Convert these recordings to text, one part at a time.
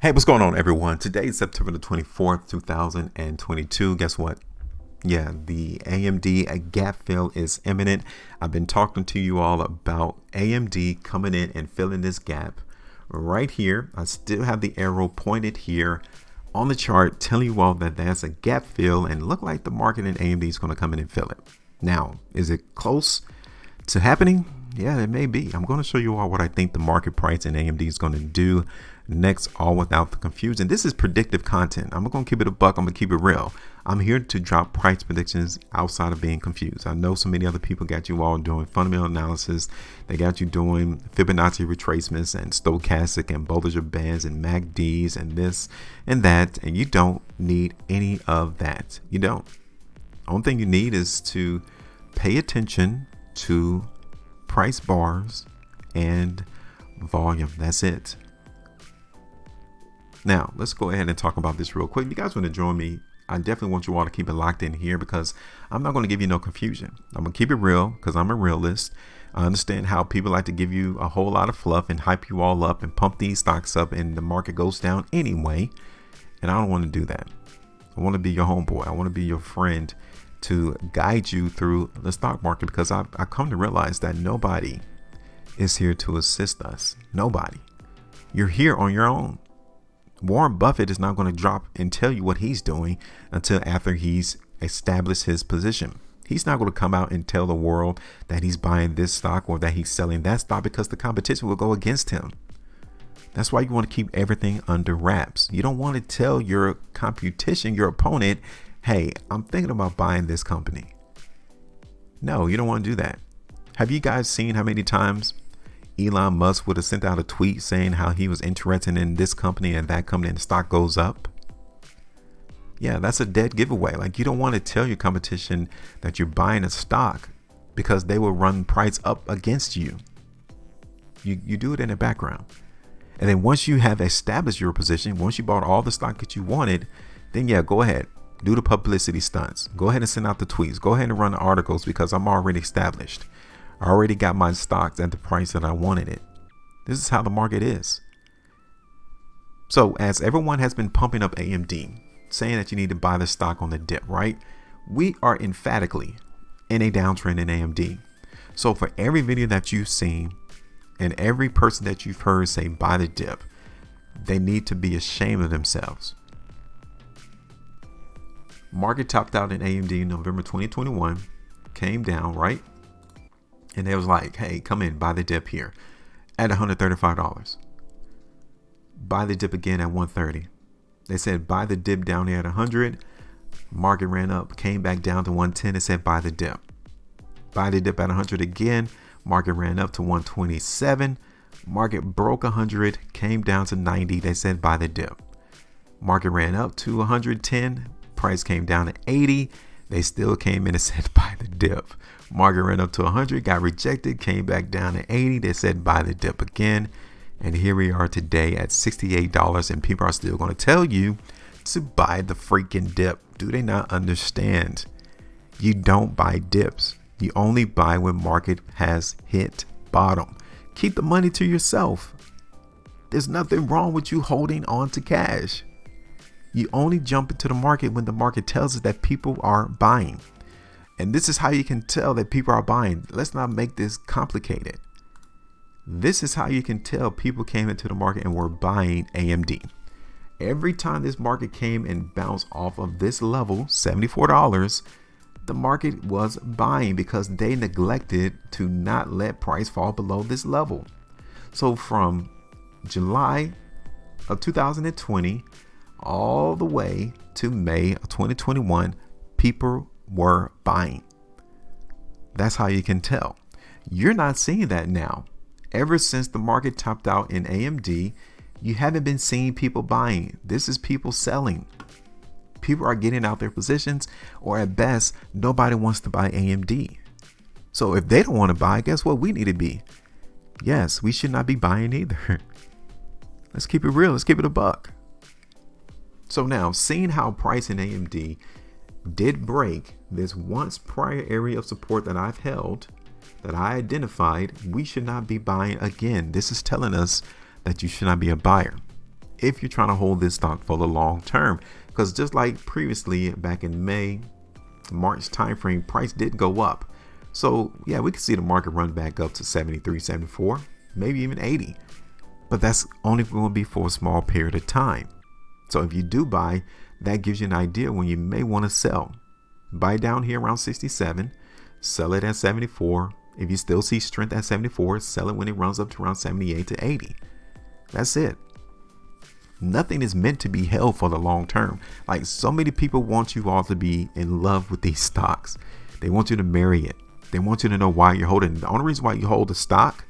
Hey, what's going on, everyone? Today is September the 24th, 2022. Guess what? Yeah, the AMD gap fill is imminent. I've been talking to you all about AMD coming in and filling this gap right here. I still have the arrow pointed here on the chart telling you all that that's a gap fill and look like the market in AMD is going to come in and fill it. Now, is it close to happening? Yeah, it may be. I'm going to show you all what I think the market price in AMD is going to do next, all without the confusion. This is predictive content. I'm going to keep it a buck. I'm going to keep it real. I'm here to drop price predictions outside of being confused. I know so many other people got you all doing fundamental analysis. They got you doing Fibonacci retracements and stochastic and Bollinger Bands and MACDs and this and that. And you don't need any of that. You don't. Only thing you need is to pay attention to price bars and volume. That's it. Now, let's go ahead and talk about this real quick. If you guys want to join me, I definitely want you all to keep it locked in here because I'm not going to give you no confusion. I'm going to keep it real because I'm a realist. I understand how people like to give you a whole lot of fluff and hype you all up and pump these stocks up and the market goes down anyway. And I don't want to do that. I want to be your homeboy. I want to be your friend to guide you through the stock market because I come to realize that nobody is here to assist us. Nobody. You're here on your own. Warren Buffett is not going to drop and tell you what he's doing until after he's established his position. He's not going to come out and tell the world that he's buying this stock or that he's selling that stock because the competition will go against him. That's why you want to keep everything under wraps. You don't want to tell your competition, your opponent, hey, I'm thinking about buying this company. No, you don't want to do that. Have you guys seen how many times Elon Musk would have sent out a tweet saying how he was interested in this company and that company and the stock goes up? Yeah, that's a dead giveaway. Like, you don't want to tell your competition that you're buying a stock because they will run price up against you. You do it in the background. And then once you have established your position, once you bought all the stock that you wanted, then yeah, go ahead. Do the publicity stunts. Go ahead and send out the tweets. Go ahead and run the articles because I'm already established. I already got my stocks at the price that I wanted it. This is how the market is. So as everyone has been pumping up AMD, saying that you need to buy the stock on the dip, right? We are emphatically in a downtrend in AMD. So for every video that you've seen and every person that you've heard say buy the dip, they need to be ashamed of themselves. Market topped out in AMD in November 2021, came down, right? And they was like, hey, come in, buy the dip here at $135. Buy the dip again at $130. They said buy the dip down here at $100. Market ran up, came back down to $110. They said buy the dip. Buy the dip at $100 again. Market ran up to $127. Market broke $100, came down to $90. They said buy the dip. Market ran up to $110. Price came down to $80. They still came in and said buy the dip. Market ran up to $100, got rejected, came back down to $80. They said buy the dip again. And here we are today at $68, and people are still going to tell you to buy the freaking dip. Do they not understand? You don't buy dips. You only buy when market has hit bottom. Keep the money to yourself. There's nothing wrong with you holding on to cash. You only jump into the market when the market tells us that people are buying. And this is how you can tell that people are buying. Let's not make this complicated. This is how you can tell people came into the market and were buying AMD. Every time this market came and bounced off of this level, $74, the market was buying because they neglected to not let price fall below this level. So from July of 2020 all the way to May of 2021, people were buying. That's how you can tell. You're not seeing that now. Ever since the market topped out in AMD, you haven't been seeing people buying. This is people selling. People are getting out their positions, or at best, nobody wants to buy AMD. So if they don't want to buy, guess what we need to be? Yes, we should not be buying either. Let's keep it real. Let's keep it a buck. So now, seeing how price in AMD did break this once prior area of support that I've held, that I identified, we should not be buying again. This is telling us that you should not be a buyer. if you're trying to hold this stock for the long term. Because just like previously back in March timeframe, price did go up. So yeah, we can see the market run back up to 73, 74, maybe even 80. But that's only going to be for a small period of time. So if you do buy, that gives you an idea when you may want to sell. Buy down here around 67, sell it at 74. If you still see strength at 74, sell it when it runs up to around 78 to 80. That's it. Nothing is meant to be held for the long term. Like, so many people want you all to be in love with these stocks. They want you to marry it. They want you to know why you're holding it. The only reason why you hold a stock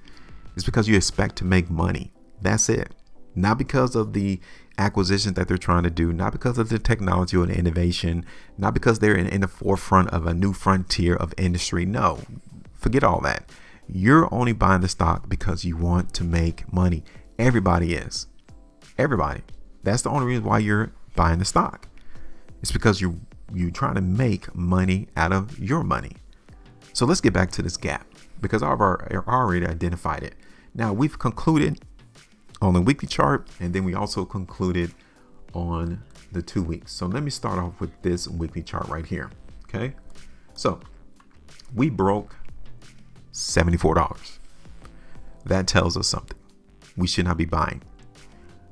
is because you expect to make money. That's it. Not because of the acquisitions that they're trying to do, not because of the technology or the innovation, not because they're in the forefront of a new frontier of industry. No, forget all that. You're only buying the stock because you want to make money. Everybody is. Everybody. That's the only reason why you're buying the stock. It's because you're trying to make money out of your money. So let's get back to this gap, because I've already identified it. Now we've concluded on the weekly chart, and then we also concluded on the 2 weeks. So let me start off with this weekly chart right here. Okay. So we broke $74. That tells us something. We should not be buying.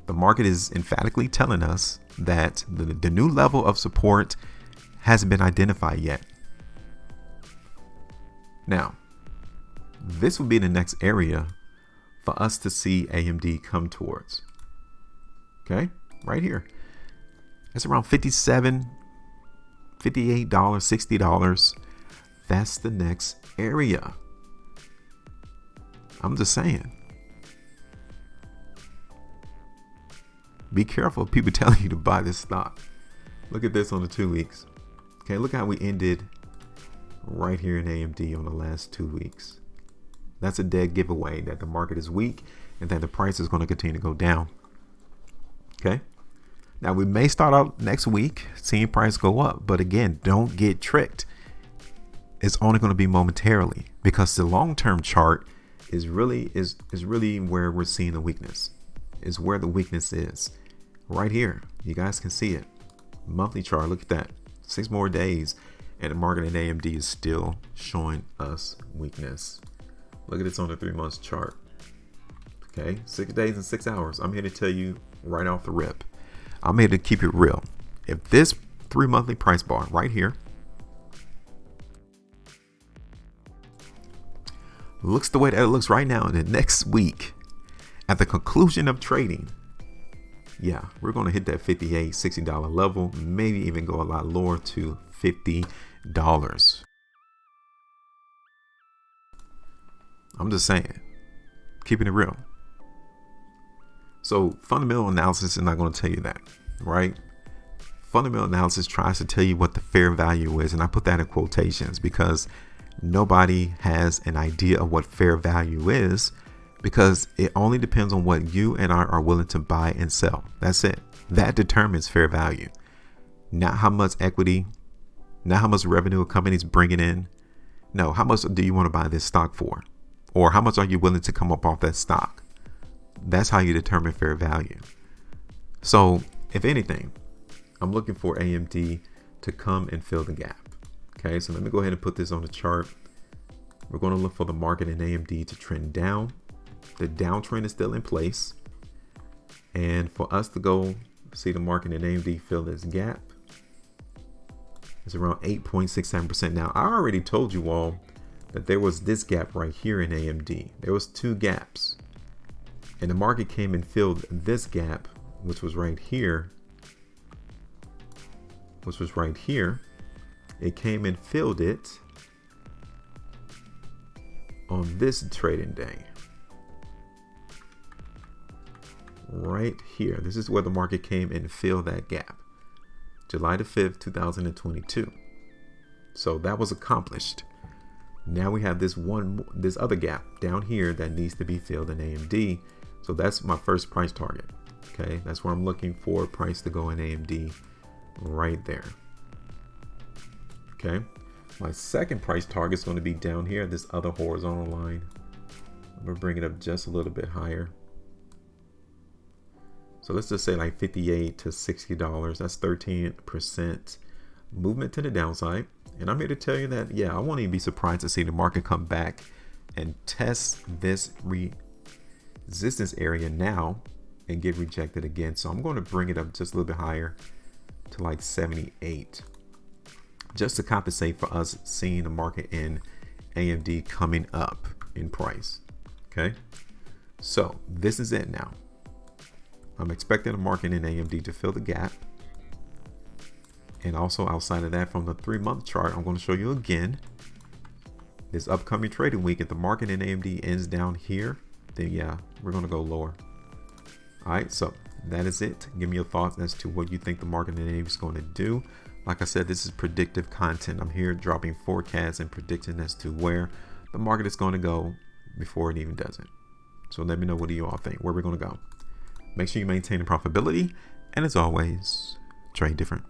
The market is emphatically telling us that the new level of support hasn't been identified yet. Now, this will be the next area for us to see AMD come towards. Okay, right here. It's around $57, $58, $60. That's the next area. I'm just saying. Be careful of people telling you to buy this stock. Look at this on the 2 weeks. Okay, look how we ended right here in AMD on the last 2 weeks. That's a dead giveaway that the market is weak and that the price is going to continue to go down. Okay. Now we may start out next week seeing price go up, but again, don't get tricked. It's only going to be momentarily, because the long-term chart is really where we're seeing the weakness. Is where the weakness is. Right here. You guys can see it. Monthly chart. Look at that. 6 more days and the market in AMD is still showing us weakness. Look at this on the 3 months chart. Okay, 6 days and 6 hours. I'm here to tell you right off the rip. I'm here to keep it real. If this 3 monthly price bar right here looks the way that it looks right now, in the next week, at the conclusion of trading, yeah, we're going to hit that $58, $60 level, maybe even go a lot lower to $50. I'm just saying, keeping it real. So fundamental analysis is not going to tell you that, right? Fundamental analysis tries to tell you what the fair value is, and I put that in quotations because nobody has an idea of what fair value is, because it only depends on what you and I are willing to buy and sell. That's it. That determines fair value. Not how much equity, not how much revenue a company's bringing in. No, how much do you want to buy this stock for? Or how much are you willing to come up off that stock? That's how you determine fair value. So if anything, I'm looking for AMD to come and fill the gap. Okay, so let me go ahead and put this on the chart. We're going to look for the market in AMD to trend down. The downtrend is still in place. And for us to go see the market in AMD fill this gap, it's around 8.67%. Now, I already told you all that there was this gap right here in AMD. There was 2 gaps. And the market came and filled this gap, which was right here. It came and filled it on this trading day. Right here. This is where the market came and filled that gap. July the 5th, 2022. So that was accomplished. Now we have this other gap down here that needs to be filled in AMD. So that's my first price target. Okay, that's where I'm looking for price to go in AMD, right there. Okay, my second price target is going to be down here, this other horizontal line. I'm going to bring it up just a little bit higher. So let's just say like $58 to $60. That's 13% movement to the downside. And I'm here to tell you that, yeah, I won't even be surprised to see the market come back and test this resistance area now and get rejected again. So I'm going to bring it up just a little bit higher to like 78, just to compensate for us seeing the market in AMD coming up in price. Okay, so this is it now. I'm expecting the market in AMD to fill the gap. And also outside of that, from the 3-month chart, I'm going to show you again this upcoming trading week. If the market in AMD ends down here, then yeah, we're going to go lower. All right, so that is it. Give me your thoughts as to what you think the market in AMD is going to do. Like I said, this is predictive content. I'm here dropping forecasts and predicting as to where the market is going to go before it even does it. So let me know, what do you all think, where we're going to go. Make sure you maintain the profitability, and as always, trade different.